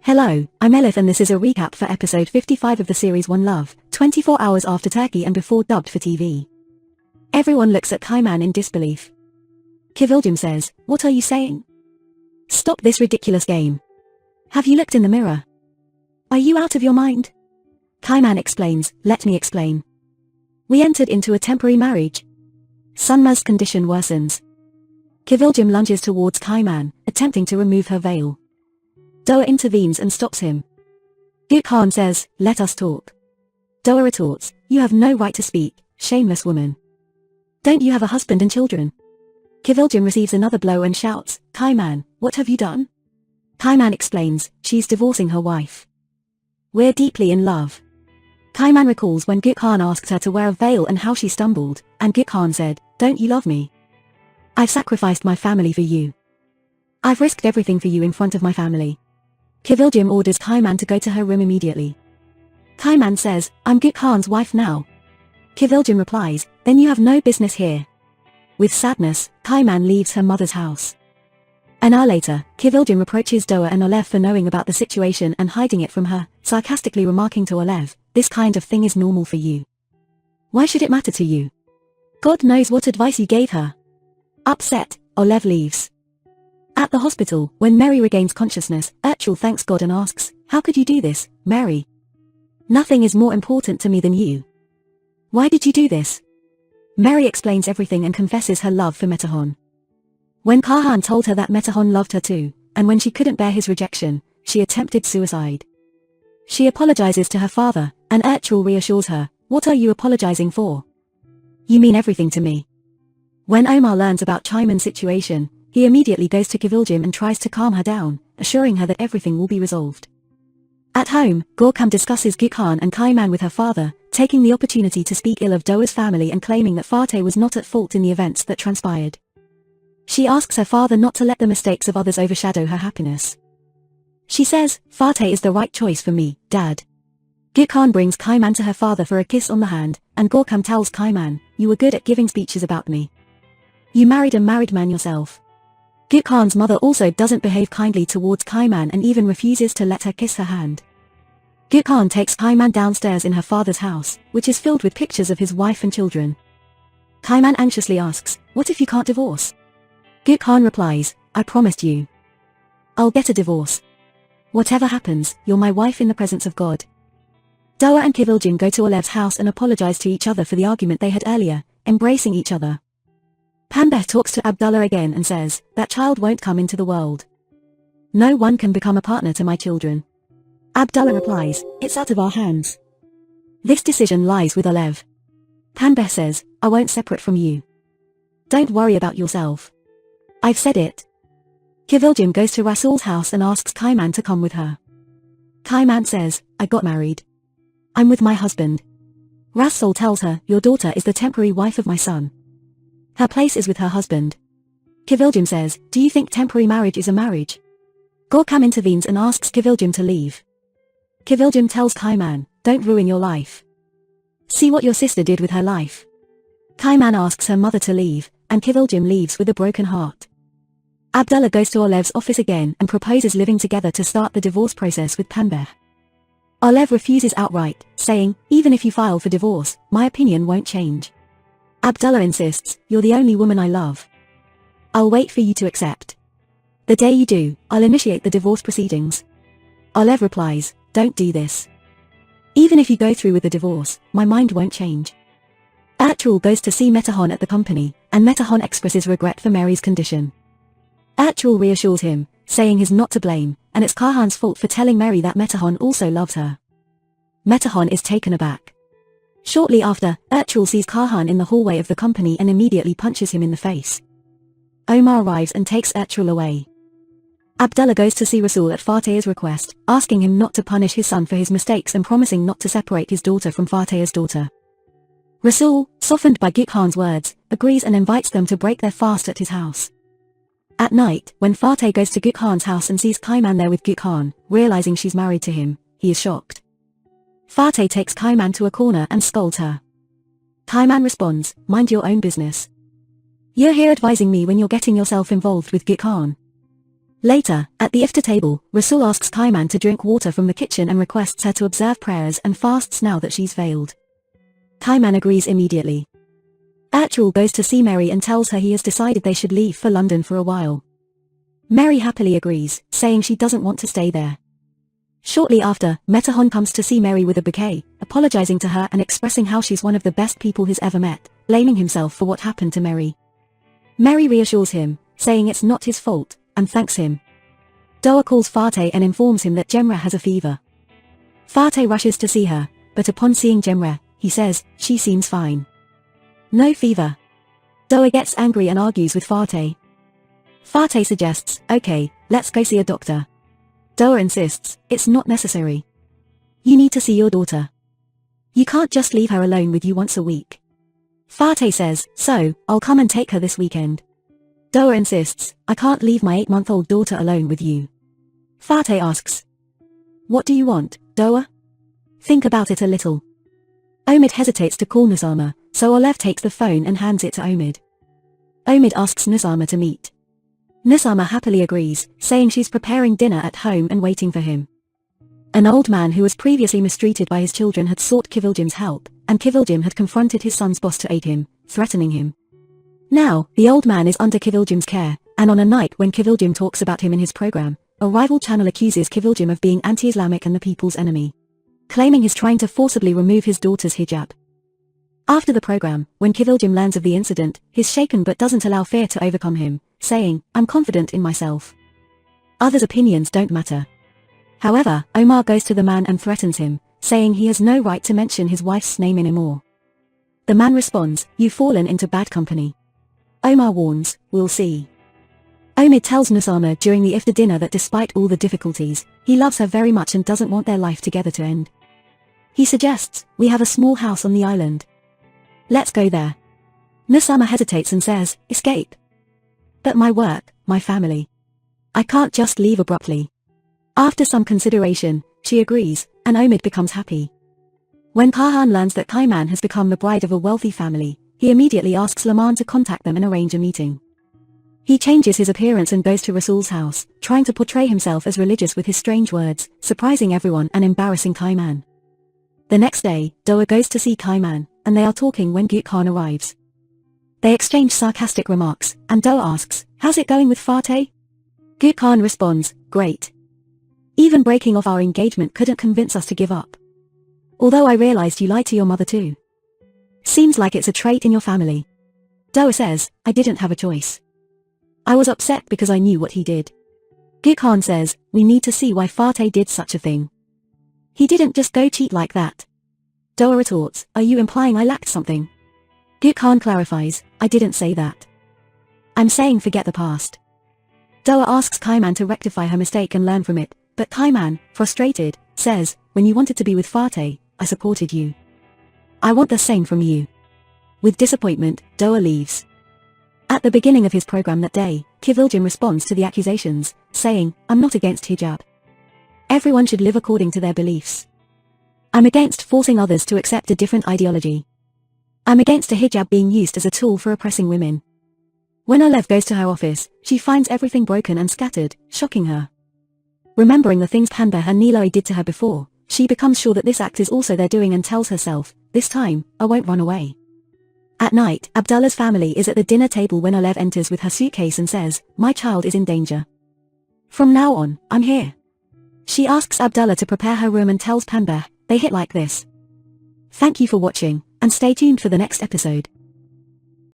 Hello, I'm Alev and this is a recap for episode 55 of the series One Love, 24 hours after Turkey and before dubbed for TV. Everyone looks at Kayman in disbelief. Kızılcık says, "What are you saying? Stop this ridiculous game. Have you looked in the mirror? Are you out of your mind?" Kayman explains, "Let me explain. We entered into a temporary marriage. Sunma's condition worsens." Kızılcık lunges towards Kayman, attempting to remove her veil. Doğa intervenes and stops him. Gökhan says, "Let us talk." Doğa retorts, "You have no right to speak, shameless woman. Don't you have a husband and children?" Kızılcık receives another blow and shouts, "Kayman, what have you done?" Kayman explains, "She's divorcing her wife. We're deeply in love." Kayman recalls when Gökhan asked her to wear a veil and how she stumbled, and Gökhan said, "Don't you love me? I've sacrificed my family for you. I've risked everything for you in front of my family." Kızılcık orders Kayman to go to her room immediately. Kayman says, "I'm Gökhan's wife now." Kızılcık replies, "Then you have no business here." With sadness, Kayman leaves her mother's house. An hour later, Kızılcık reproaches Doğa and Alev for knowing about the situation and hiding it from her, sarcastically remarking to Alev, "This kind of thing is normal for you. Why should it matter to you? God knows what advice you gave her." Upset, Alev leaves. At the hospital, when Mary regains consciousness, Ertuğrul thanks God and asks, "How could you do this, Mary? Nothing is more important to me than you. Why did you do this?" Mary explains everything and confesses her love for Metehan. When Kayhan told her that Metehan loved her too, and when she couldn't bear his rejection, she attempted suicide. She apologizes to her father, and Ertuğrul reassures her, "What are you apologizing for? You mean everything to me." When Omar learns about Kayman's situation, he immediately goes to Kızılcık and tries to calm her down, assuring her that everything will be resolved. At home, Görkem discusses Gökhan and Kayman with her father, taking the opportunity to speak ill of Doğa's family and claiming that Fatih was not at fault in the events that transpired. She asks her father not to let the mistakes of others overshadow her happiness. She says, "Fatih is the right choice for me, Dad." Gökhan brings Kayman to her father for a kiss on the hand, and Görkem tells Kayman, "You were good at giving speeches about me. You married a married man yourself." Gökhan's mother also doesn't behave kindly towards Kayman and even refuses to let her kiss her hand. Gökhan takes Kayman downstairs in her father's house, which is filled with pictures of his wife and children. Kayman anxiously asks, "What if you can't divorce?" Gökhan replies, "I promised you. I'll get a divorce. Whatever happens, you're my wife in the presence of God." Doğa and Kızılcık go to Alev's house and apologize to each other for the argument they had earlier, embracing each other. Pembe talks to Abdullah again and says, "That child won't come into the world. No one can become a partner to my children." Abdullah replies, "It's out of our hands. This decision lies with Alev." Pembe says, "I won't separate from you. Don't worry about yourself. I've said it." Kızılcık goes to Rasul's house and asks Kayman to come with her. Kayman says, "I got married. I'm with my husband." Rasul tells her, "Your daughter is the temporary wife of my son. Her place is with her husband." Kızılcık says, "Do you think temporary marriage is a marriage?" Görkem intervenes and asks Kızılcık to leave. Kızılcık tells Kayman, "Don't ruin your life. See what your sister did with her life." Kayman asks her mother to leave, and Kızılcık leaves with a broken heart. Abdullah goes to Alev's office again and proposes living together to start the divorce process with Pembe. Alev refuses outright, saying, "Even if you file for divorce, my opinion won't change." Abdullah insists, "You're the only woman I love. I'll wait for you to accept. The day you do, I'll initiate the divorce proceedings." Alev replies, "Don't do this. Even if you go through with the divorce, my mind won't change." Ertuğrul goes to see Metehan at the company, and Metehan expresses regret for Mary's condition. Ertuğrul reassures him, saying he's not to blame, and it's Kayhan's fault for telling Mary that Metehan also loves her. Metehan is taken aback. Shortly after, Ertuğrul sees Kayhan in the hallway of the company and immediately punches him in the face. Omar arrives and takes Ertuğrul away. Abdullah goes to see Rasul at Fatih's request, asking him not to punish his son for his mistakes and promising not to separate his daughter from Fatih's daughter. Rasul, softened by Gökhan's words, agrees and invites them to break their fast at his house. At night, when Fatih goes to Gökhan's house and sees Kayman there with Gökhan, realizing she's married to him, he is shocked. Fatih takes Kayman to a corner and scolds her. Kayman responds, "Mind your own business. You're here advising me when you're getting yourself involved with Gökhan. Later, at the iftar table, Rasul asks Kaiman to drink water from the kitchen and requests her to observe prayers and fasts now that she's veiled. Kaiman agrees immediately. Ertuğrul goes to see Mary and tells her he has decided they should leave for London for a while. Mary happily agrees, saying she doesn't want to stay there. Shortly after, Metehan comes to see Mary with a bouquet, apologizing to her and expressing how she's one of the best people he's ever met, blaming himself for what happened to Mary. Mary reassures him, saying it's not his fault, and thanks him. Doğa calls Fatih and informs him that Cemre has a fever. Fatih rushes to see her, but upon seeing Cemre, he says, she seems fine. No fever. Doğa gets angry and argues with Fatih. Fatih suggests, okay, let's go see a doctor. Doğa insists, it's not necessary. You need to see your daughter. You can't just leave her alone with you once a week. Fatih says, so, I'll come and take her this weekend. Doğa insists, I can't leave my 8-month-old daughter alone with you. Fatih asks, what do you want, Doğa? Think about it a little. Omid hesitates to call Nusama, so Alev takes the phone and hands it to Omid. Omid asks Nusama to meet. Nusama happily agrees, saying she's preparing dinner at home and waiting for him. An old man who was previously mistreated by his children had sought Kızılcık's help, and Kızılcık had confronted his son's boss to aid him, threatening him. Now, the old man is under Kızılcık's care, and on a night when Kızılcık talks about him in his program, a rival channel accuses Kızılcık of being anti-Islamic and the people's enemy, claiming he's trying to forcibly remove his daughter's hijab. After the program, when Kızılcık learns of the incident, he's shaken but doesn't allow fear to overcome him, saying, I'm confident in myself. Others' opinions don't matter. However, Omar goes to the man and threatens him, saying he has no right to mention his wife's name anymore. The man responds, you've fallen into bad company. Omar warns, we'll see. Omid tells Nusama during the iftar dinner that despite all the difficulties, he loves her very much and doesn't want their life together to end. He suggests, we have a small house on the island. Let's go there. Nusama hesitates and says, escape. But my work, my family. I can't just leave abruptly. After some consideration, she agrees, and Omid becomes happy. When Kahan learns that Kaiman has become the bride of a wealthy family, he immediately asks Laman to contact them and arrange a meeting. He changes his appearance and goes to Rasul's house, trying to portray himself as religious with his strange words, surprising everyone and embarrassing Kaiman. The next day, Doğa goes to see Kaiman, and they are talking when Gökhan arrives. They exchange sarcastic remarks, and Doğa asks, how's it going with Fatih? Gökhan responds, great. Even breaking off our engagement couldn't convince us to give up. Although I realized you lied to your mother too. Seems like it's a trait in your family. Doğa says, I didn't have a choice. I was upset because I knew what he did. Gökhan says, we need to see why Fatih did such a thing. He didn't just go cheat like that. Doğa retorts, are you implying I lacked something? Gökhan clarifies, I didn't say that. I'm saying forget the past. Doğa asks Kaiman to rectify her mistake and learn from it, but Kaiman, frustrated, says, when you wanted to be with Fatih, I supported you. I want the same from you. With disappointment, Doğa leaves. At the beginning of his program that day, Kızılcık responds to the accusations, saying, I'm not against hijab. Everyone should live according to their beliefs. I'm against forcing others to accept a different ideology. I'm against a hijab being used as a tool for oppressing women. When Alev goes to her office, she finds everything broken and scattered, shocking her. Remembering the things Pembe and Niloy did to her before, she becomes sure that this act is also their doing and tells herself, this time, I won't run away. At night, Abdullah's family is at the dinner table when Alev enters with her suitcase and says, my child is in danger. From now on, I'm here. She asks Abdullah to prepare her room and tells Pembe, they hit like this. Thank you for watching, and stay tuned for the next episode.